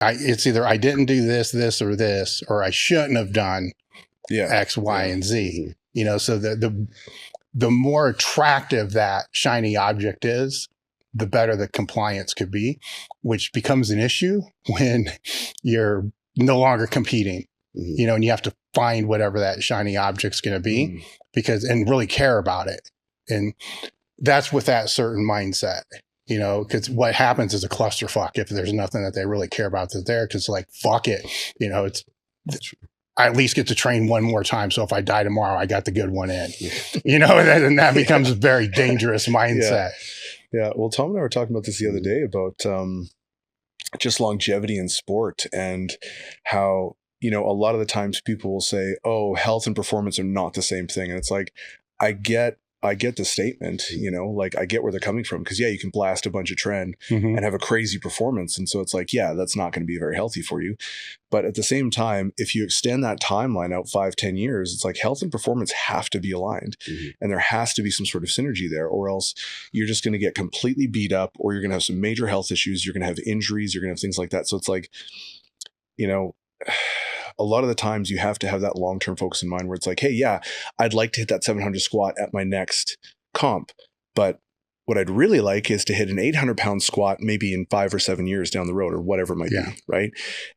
it's either I didn't do this, or this, or I shouldn't have done X, Y, and Z. You know, so the more attractive that shiny object is, the better the compliance could be, which becomes an issue when you're no longer competing, you know, and you have to find whatever that shiny object's going to be and really care about it. And that's with that certain mindset, you know, because what happens is a clusterfuck if there's nothing that they really care about that's there. Cause like, fuck it, you know, I at least get to train one more time. So if I die tomorrow, I got the good one in, you know, and that becomes a very dangerous mindset. Yeah. Well, Tom and I were talking about this the other day about just longevity in sport and how, you know, a lot of the times people will say, oh, health and performance are not the same thing. And it's like, I get the statement, you know, like I get where they're coming from. Cause yeah, you can blast a bunch of trend and have a crazy performance. And so it's like, yeah, that's not going to be very healthy for you. But at the same time, if you extend that timeline out 5-10 years, it's like health and performance have to be aligned and there has to be some sort of synergy there, or else you're just going to get completely beat up, or you're going to have some major health issues. You're going to have injuries. You're going to have things like that. So it's like, you know, a lot of the times you have to have that long-term focus in mind where it's like, hey, yeah, I'd like to hit that 700 squat at my next comp, but what I'd really like is to hit an 800-pound squat maybe in 5 or 7 years down the road, or whatever it might be, right?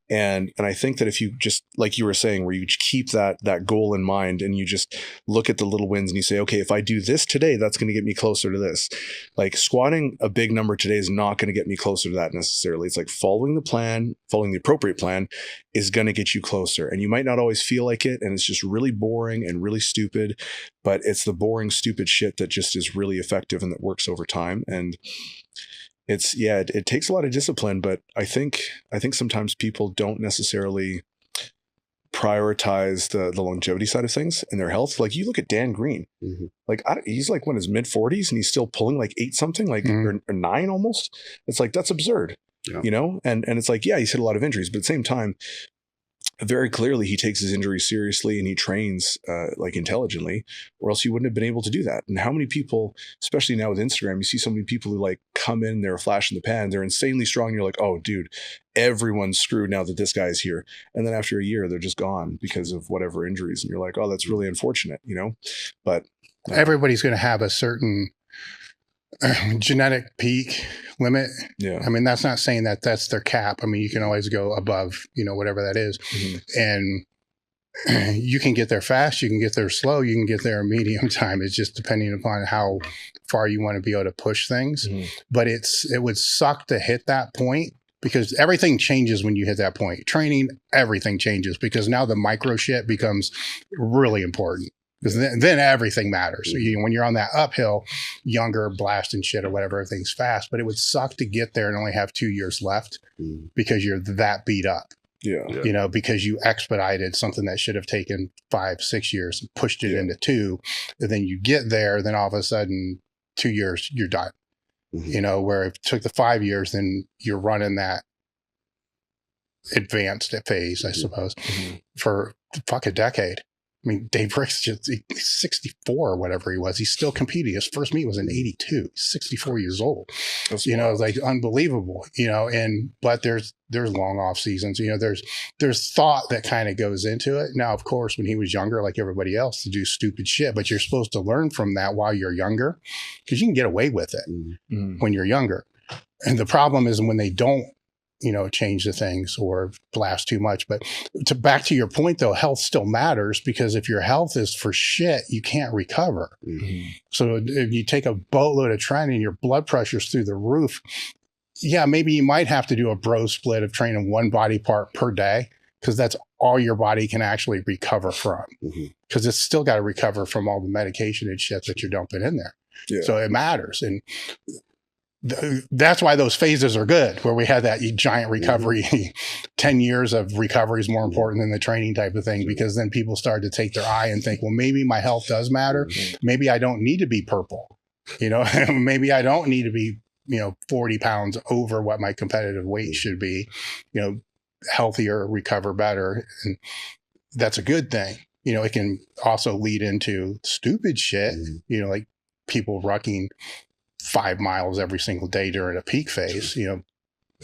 And I think that if you just, like you were saying, where you keep that goal in mind and you just look at the little wins and you say, okay, if I do this today, that's going to get me closer to this. Like squatting a big number today is not going to get me closer to that necessarily. It's like following the appropriate plan is going to get you closer. And you might not always feel like it, and it's just really boring and really stupid, but it's the boring, stupid shit that just is really effective and that works over time. And it's, it takes a lot of discipline, but I think sometimes people don't necessarily prioritize the longevity side of things and their health. Like you look at Dan Green, like he's like in his mid 40s and he's still pulling like 8 something, like or 9 almost. It's like, that's absurd, you know? And it's like, yeah, he's hit a lot of injuries, but at the same time, very clearly he takes his injuries seriously and he trains like intelligently, or else he wouldn't have been able to do that. And how many people, especially now with Instagram, you see so many people who like come in, they're a flash in the pan, they're insanely strong. And you're like, oh dude, everyone's screwed now that this guy's here. And then after a year, they're just gone because of whatever injuries. And you're like, oh, that's really unfortunate, you know, but everybody's going to have a certain genetic peak limit. I mean, that's not saying that that's their cap. I mean, you can always go above, you know, whatever that is. And you can get there fast, you can get there slow, you can get there in medium time. It's just depending upon how far you want to be able to push things. But it would suck to hit that point, because everything changes when you hit that point. Training, everything changes, because now the micro shit becomes really important. Because then everything matters. So when you're on that uphill, younger, blasting shit or whatever, everything's fast. But it would suck to get there and only have 2 years left because you're that beat up. You know, because you expedited something that should have taken 5-6 years and pushed it into 2. And then you get there, then all of a sudden 2 years, you're done. You know, where if it took the 5 years, then you're running that advanced phase, I suppose, for a decade. I mean, Debrocke's just 64 or whatever he was. He's still competing. His first meet was in 82. He's 64 years old. That's wild. It's like unbelievable, you know, but there's long off seasons, you know, there's thought that kind of goes into it. Now, of course, when he was younger, like everybody else, to do stupid shit, but you're supposed to learn from that while you're younger, because you can get away with it when you're younger. And the problem is when they don't, you know, change the things or blast too much. But back to your point though, health still matters, because if your health is for shit, you can't recover. So if you take a boatload of training, your blood pressure's through the roof. Yeah, maybe you might have to do a bro split of training one body part per day, because that's all your body can actually recover from. Because it's still got to recover from all the medication and shit that you're dumping in there. So it matters. And that's why those phases are good, where we had that giant recovery. 10 years of recovery is more important than the training type of thing, because then people start to take their eye and think, well, maybe my health does matter. Maybe I don't need to be purple, you know, maybe I don't need to be, you know, 40 pounds over what my competitive weight should be, you know, healthier, recover better. And that's a good thing. You know, it can also lead into stupid shit, you know, like people rucking 5 miles every single day during a peak phase, you know,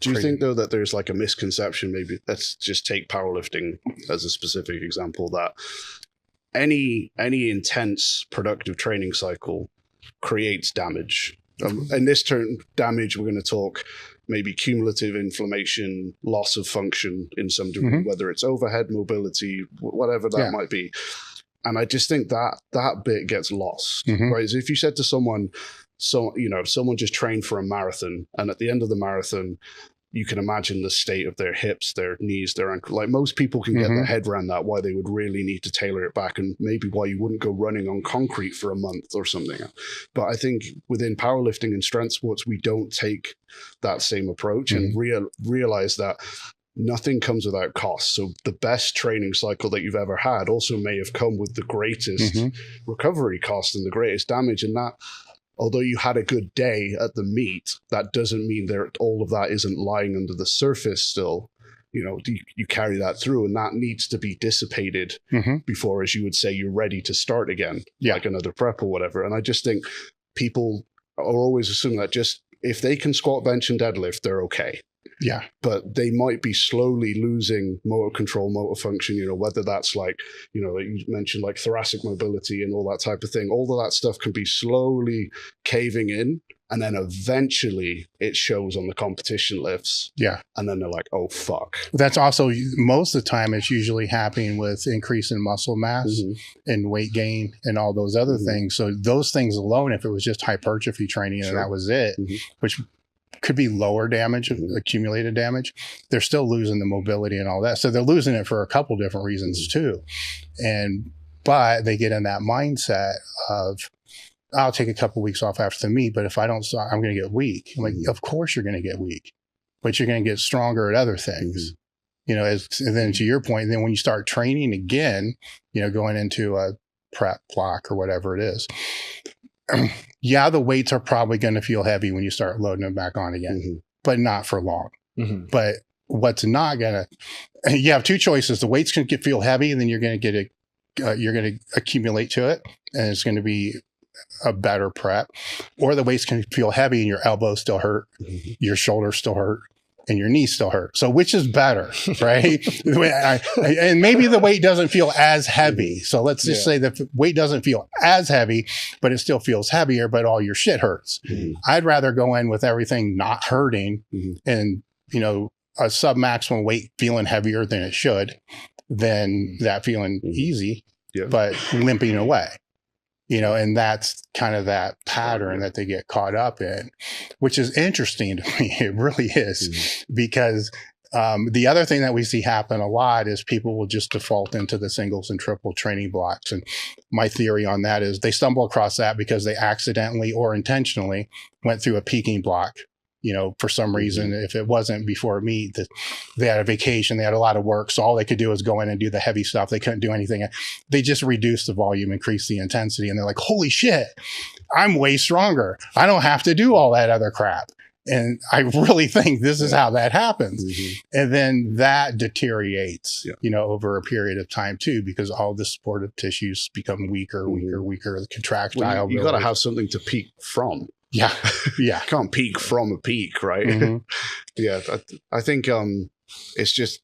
Do you think though that there's like a misconception, maybe let's just take powerlifting as a specific example, that any intense productive training cycle creates damage? In this term, damage, we're going to talk maybe cumulative inflammation, loss of function in some degree, whether it's overhead mobility, whatever that might be. And I just think that bit gets lost, right? So if you said to someone, someone just trained for a marathon, and at the end of the marathon, you can imagine the state of their hips, their knees, their ankle. Like most people can get their head around that, why they would really need to tailor it back, and maybe why you wouldn't go running on concrete for a month or something. But I think within powerlifting and strength sports, we don't take that same approach and realize that nothing comes without cost. So the best training cycle that you've ever had also may have come with the greatest recovery cost and the greatest damage. And that, although you had a good day at the meet, that doesn't mean that all of that isn't lying under the surface still. You carry that through, and that needs to be dissipated before, as you would say, you're ready to start again, like another prep or whatever. And I just think people are always assuming that just if they can squat, bench, and deadlift, they're okay. Yeah. But they might be slowly losing motor control, motor function, whether that's like, you mentioned like thoracic mobility and all that type of thing. All of that stuff can be slowly caving in, and then eventually it shows on the competition lifts. Yeah. And then they're like, oh, fuck. That's also, most of the time, it's usually happening with increase in muscle mass and weight gain and all those other things. So those things alone, if it was just hypertrophy training and that was it, which could be lower damage, accumulated damage, they're still losing the mobility and all that. So they're losing it for a couple different reasons too. But they get in that mindset of, I'll take a couple weeks off after the meet, but if I don't start, I'm going to get weak. I'm like, of course you're going to get weak, but you're going to get stronger at other things. And then to your point, then when you start training again, going into a prep block or whatever it is, the weights are probably going to feel heavy when you start loading them back on again, but not for long. But what's not going to, you have two choices. The weights can feel heavy, and then you're going to you're going to accumulate to it, and it's going to be a better prep. Or the weights can feel heavy and your elbows still hurt, your shoulders still hurt, and your knees still hurt. So which is better, right? And maybe the weight doesn't feel as heavy. So let's just say that the weight doesn't feel as heavy, but it still feels heavier, but all your shit hurts. I'd rather go in with everything not hurting and, a sub-maximum weight feeling heavier than it should, than that feeling easy, but limping away. And that's kind of that pattern that they get caught up in, which is interesting to me. It really is, because the other thing that we see happen a lot is people will just default into the singles and triple training blocks. And my theory on that is they stumble across that because they accidentally or intentionally went through a peaking block. For some reason, if it wasn't before a meet, they had a vacation, they had a lot of work. So all they could do was go in and do the heavy stuff. They couldn't do anything. They just reduced the volume, increased the intensity. And they're like, holy shit, I'm way stronger. I don't have to do all that other crap. And I really think this is how that happens. And then that deteriorates, over a period of time too, because all the supportive tissues become weaker. The contractile. Well, you got to have something to peak from. Yeah. Can't peak from a peak, right? I think it's just,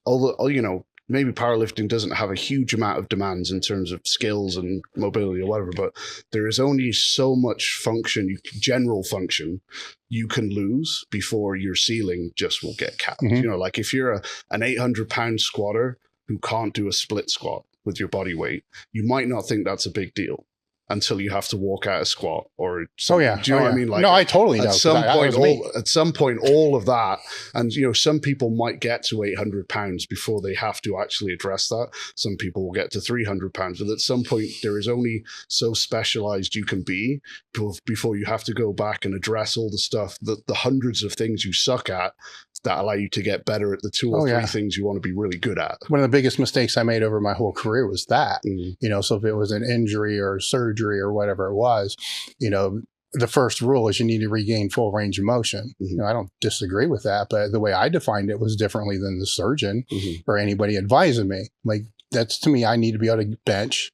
although, maybe powerlifting doesn't have a huge amount of demands in terms of skills and mobility or whatever, but there is only so much function, general function, you can lose before your ceiling just will get capped. Like if you're an 800-pound squatter who can't do a split squat with your body weight, you might not think that's a big deal until you have to walk out a squat or something. Do you know what I mean? Like, no, I totally know. At some point, all of that, and some people might get to 800 pounds before they have to actually address that. Some people will get to 300 pounds, but at some point, there is only so specialized you can be before you have to go back and address all the stuff, the hundreds of things you suck at that allow you to get better at the two or three things you want to be really good at. One of the biggest mistakes I made over my whole career was that, so if it was an injury or surgery or whatever it was, the first rule is you need to regain full range of motion. I don't disagree with that, but the way I defined it was differently than the surgeon or anybody advising me. Like, that's, to me, I need to be able to bench,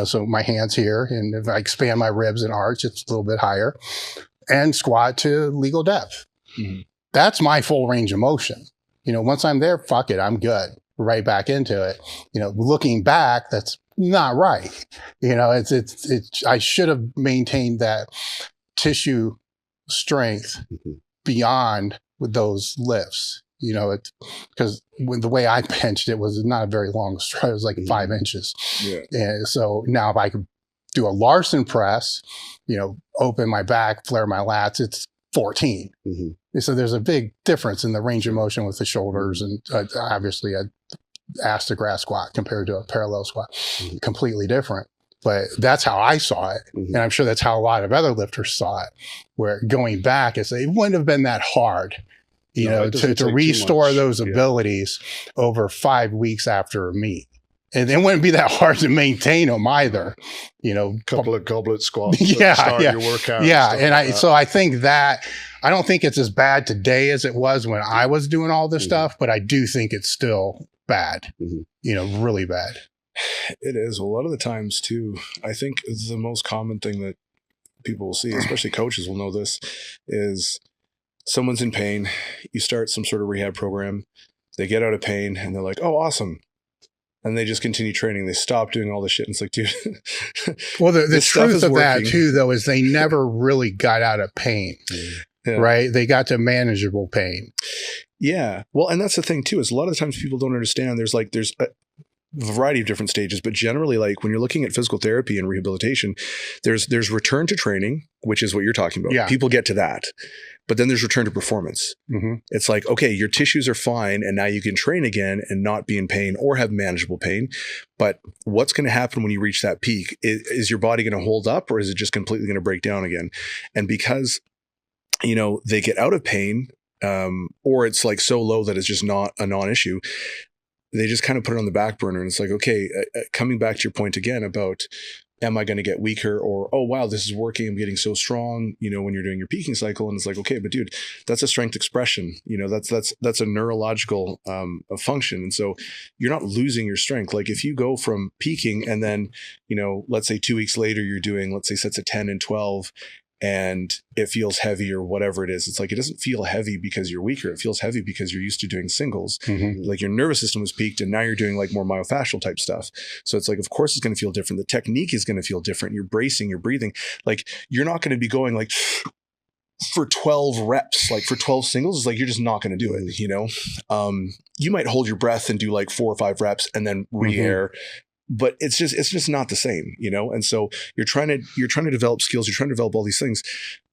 so my hands here, and if I expand my ribs and arch, it's a little bit higher, and squat to legal depth. That's my full range of motion. You know, once I'm there, fuck it, I'm good. Right back into it. You know, looking back, that's not right. You know, it's I should have maintained that tissue strength beyond with those lifts. You know, because when the way I benched, it was not a very long stride. It was like 5 inches. Yeah. And so now if I could do a Larson press, you know, open my back, flare my lats, it's 14. So there's a big difference in the range of motion with the shoulders, and obviously a ass to grass squat compared to a parallel squat, completely different. But that's how I saw it. And I'm sure that's how a lot of other lifters saw it, where going back, it wouldn't have been that hard, you know, to restore those abilities over 5 weeks after a meet. And it wouldn't be that hard to maintain them either, you know. Couple of goblet squats. Start your workout. Yeah. And so I think that, I don't think it's as bad today as it was when I was doing all this stuff, but I do think it's still bad, you know, really bad. It is. A lot of the times too, I think the most common thing that people will see, especially coaches will know this, is someone's in pain. You start some sort of rehab program. They get out of pain and they're like, oh, awesome. And they just continue training. They stop doing all this shit. And it's like, dude. Well, the truth of that too, though, is they never really got out of pain, right? They got to manageable pain. Yeah. Well, and that's the thing too, is a lot of the times people don't understand there's a variety of different stages, but generally, like when you're looking at physical therapy and rehabilitation, there's return to training, which is what you're talking about. Yeah. People get to that, but then there's return to performance. It's like, okay, your tissues are fine and now you can train again and not be in pain or have manageable pain. But what's going to happen when you reach that peak? Is your body going to hold up, or is it just completely going to break down again? And because, you know, they get out of pain, or it's like so low that it's just not a non-issue, they just kind of put it on the back burner. And it's like, okay, coming back to your point again about, am I going to get weaker, or, oh, wow, this is working, I'm getting so strong, you know, when you're doing your peaking cycle. And it's like, okay, but dude, that's a strength expression, you know, that's a neurological function. And so you're not losing your strength. Like if you go from peaking and then, you know, let's say 2 weeks later, you're doing, let's say sets of 10 and 12, and it feels heavy or whatever it is. It's like, it doesn't feel heavy because you're weaker. It feels heavy because you're used to doing singles. Like your nervous system was peaked and now you're doing like more myofascial type stuff. So it's like, of course it's going to feel different. The technique is going to feel different. You're bracing, you're breathing. Like you're not going to be going like for 12 reps, like for 12 singles. It's like, you're just not going to do it. You know, you might hold your breath and do like 4 or 5 reps and then re-air. But it's just not the same, you know? And so you're trying to develop skills, you're trying to develop all these things,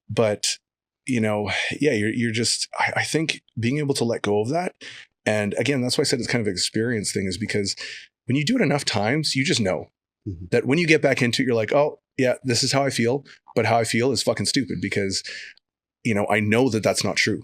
but you know, yeah, you're just, I think being able to let go of that. And again, that's why I said it's kind of an experience thing, is because when you do it enough times, you just know that when you get back into it, you're like, oh yeah, this is how I feel, but how I feel is fucking stupid because, you know, I know that that's not true.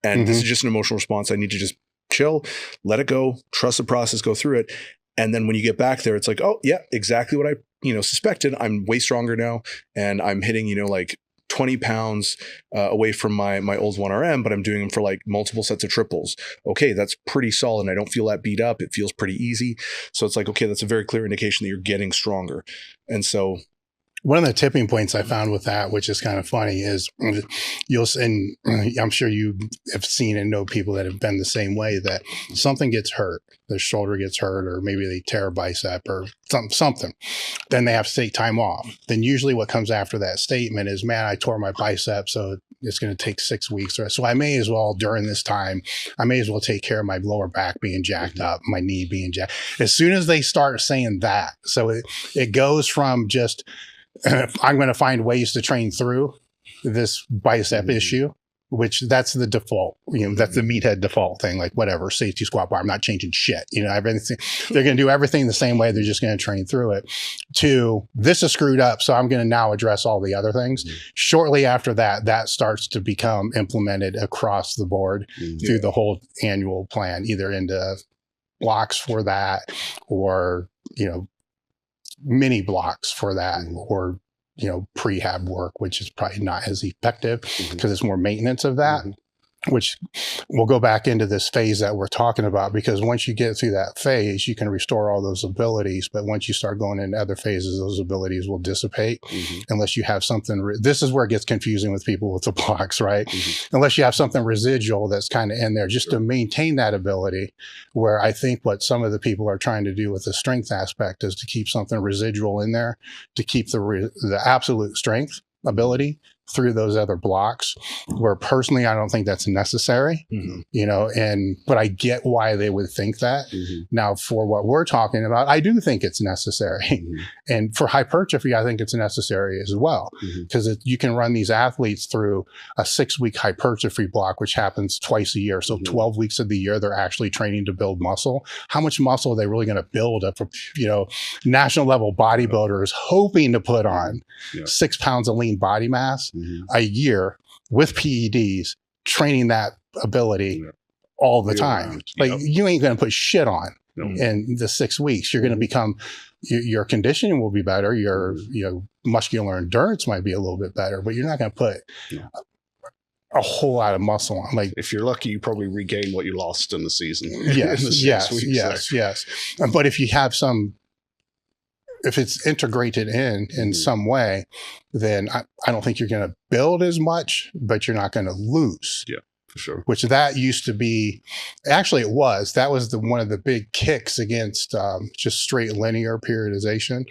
And this is just an emotional response. I need to just chill, let it go, trust the process, go through it. And then when you get back there, it's like, oh yeah, exactly what I, you know, suspected. I'm way stronger now, and I'm hitting, you know, like 20 pounds away from my old 1RM, but I'm doing them for like multiple sets of triples. Okay, that's pretty solid. I don't feel that beat up. It feels pretty easy. So it's like, okay, that's a very clear indication that you're getting stronger. And so one of the tipping points I found with that, which is kind of funny, is and I'm sure you have seen and know people that have been the same way, that something gets hurt, their shoulder gets hurt, or maybe they tear a bicep or something. Then they have to take time off. Then usually what comes after that statement is, man, I tore my bicep, so it's going to take 6 weeks. So I may as well, during this time, I may as well take care of my lower back being jacked up, my knee being jacked. As soon as they start saying that, so it goes from just, I'm going to find ways to train through this bicep issue, which that's the default, you know, that's the meathead default thing, like whatever, safety squat bar, I'm not changing shit. You know, they're going to do everything the same way. They're just going to train through it. To, this is screwed up, so I'm going to now address all the other things. Shortly after that, that starts to become implemented across the board through the whole annual plan, either into blocks for that, or, you know, mini blocks for that, or, you know, prehab work, which is probably not as effective because it's more maintenance of that. which we'll go back into this phase that we're talking about, because once you get through that phase, you can restore all those abilities. But once you start going into other phases, those abilities will dissipate unless you have something. This is where it gets confusing with people with the blocks, right? Unless you have something residual that's kind of in there just to maintain that ability, where I think what some of the people are trying to do with the strength aspect is to keep something residual in there to keep the absolute strength ability through those other blocks, where personally I don't think that's necessary, but I get why they would think that. Now, for what we're talking about, I do think it's necessary. And for hypertrophy, I think it's necessary as well, because you can run these athletes through a 6-week hypertrophy block, which happens twice a year. So 12 weeks of the year, they're actually training to build muscle. How much muscle are they really going to build up? National level bodybuilders hoping to put on 6 pounds of lean body mass a year with PEDs, training that ability all the time. You ain't going to put shit on in the 6 weeks. You're going to become, your conditioning will be better. Your muscular endurance might be a little bit better, but you're not going to put a whole lot of muscle on. Like, if you're lucky, you probably regain what you lost in the season. Yes. But if you have if it's integrated in some way, then I don't think you're going to build as much, but you're not going to lose. Yeah, for sure. Which that used to be, actually that was one of the big kicks against just straight linear periodization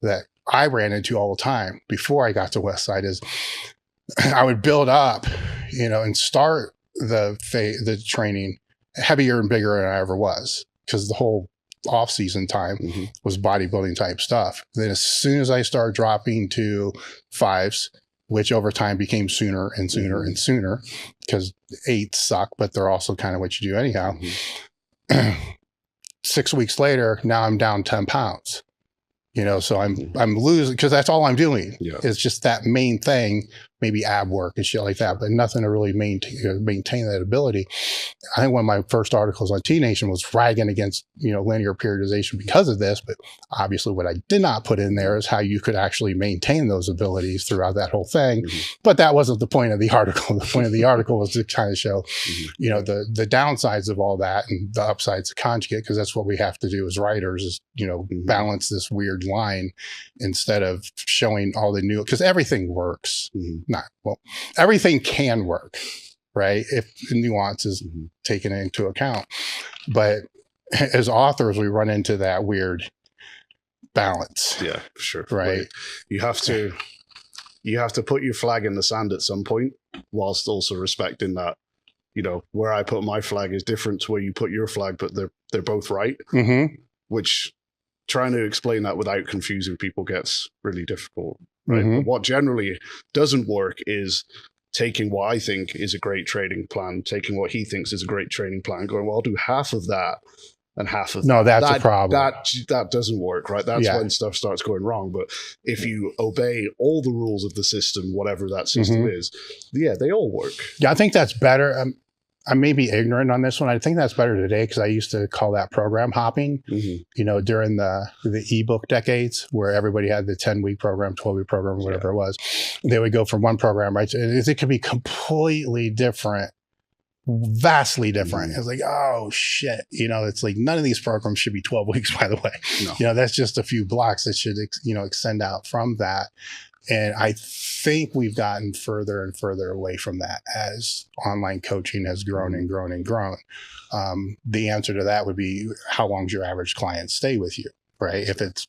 that I ran into all the time before I got to Westside. Is I would build up, and start the training heavier and bigger than I ever was, because the whole off-season time was bodybuilding type stuff. Then as soon as I started dropping to 5s, which over time became sooner and sooner and sooner, because 8s suck, but they're also kind of what you do anyhow. 6 weeks later, now I'm down 10 pounds. So I'm losing, because that's all I'm doing. It's just that main thing, maybe ab work and shit like that, but nothing to really maintain that ability. I think one of my first articles on T Nation was ragging against, linear periodization because of this, but obviously what I did not put in there is how you could actually maintain those abilities throughout that whole thing. But that wasn't the point of the article. The point of the article was to kind of show, the downsides of all that and the upsides of conjugate, because that's what we have to do as writers is, balance this weird line instead of showing all the new, because everything works. Everything can work, right? If the nuance is taken into account. But as authors, we run into that weird balance. Yeah, for sure. Right. Like, you have to put your flag in the sand at some point, whilst also respecting that, where I put my flag is different to where you put your flag, but they're both right. Which, trying to explain that without confusing people gets really difficult. Right. But what generally doesn't work is taking what I think is a great training plan, taking what he thinks is a great training plan, going, well, I'll do half of that and half of no, that's a problem. That doesn't work, right? That's when stuff starts going wrong. But if you obey all the rules of the system, whatever that system is, they all work. Yeah, I think that's better. I may be ignorant on this one. I think that's better today, because I used to call that program hopping, during the ebook decades, where everybody had the 10-week program, 12-week program, whatever it was. They would go from one program, right? It could be completely different, vastly different. It's like, oh shit. It's like none of these programs should be 12 weeks, by the way. No. That's just a few blocks that should, extend out from that. And I think we've gotten further and further away from that as online coaching has grown and grown and grown. The answer to that would be, how long does your average client stay with you, right? If it's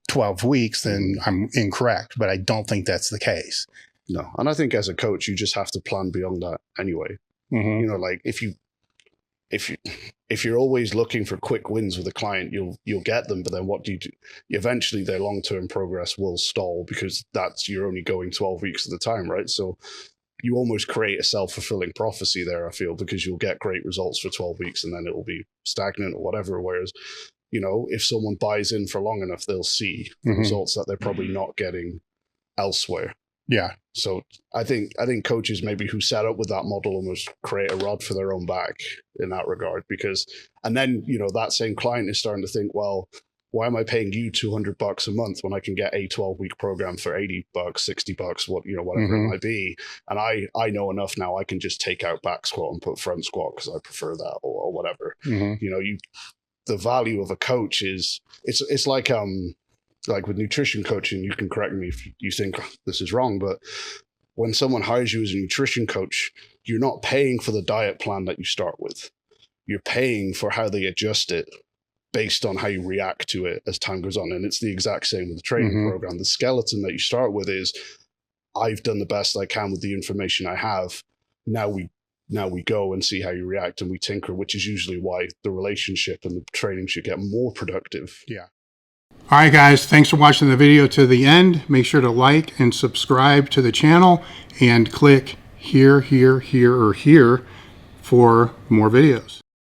12 weeks, then I'm incorrect, but I don't think that's the case. No. And I think as a coach, you just have to plan beyond that anyway. Like if you're always looking for quick wins with a client, you'll get them, but then what do you do? Eventually their long-term progress will stall, because you're only going 12 weeks at a time, right? So you almost create a self-fulfilling prophecy there, I feel, because you'll get great results for 12 weeks and then it'll be stagnant or whatever. Whereas, if someone buys in for long enough, they'll see the results that they're probably not getting elsewhere. Yeah. So I think coaches maybe who set up with that model almost create a rod for their own back in that regard, because, and then, that same client is starting to think, well, why am I paying you $200 a month when I can get a 12-week program for $80, $60, whatever it might be? And I know enough now. I can just take out back squat and put front squat because I prefer that, or whatever. The value of a coach is it's like with nutrition coaching. You can correct me if you think this is wrong, but when someone hires you as a nutrition coach, you're not paying for the diet plan that you start with. You're paying for how they adjust it based on how you react to it as time goes on. And it's the exact same with the training program. The skeleton that you start with is, I've done the best I can with the information I have. Now we go and see how you react, and we tinker, which is usually why the relationship and the training should get more productive. Yeah. All right, guys, thanks for watching the video to the end. Make sure to like and subscribe to the channel and click here, or here for more videos.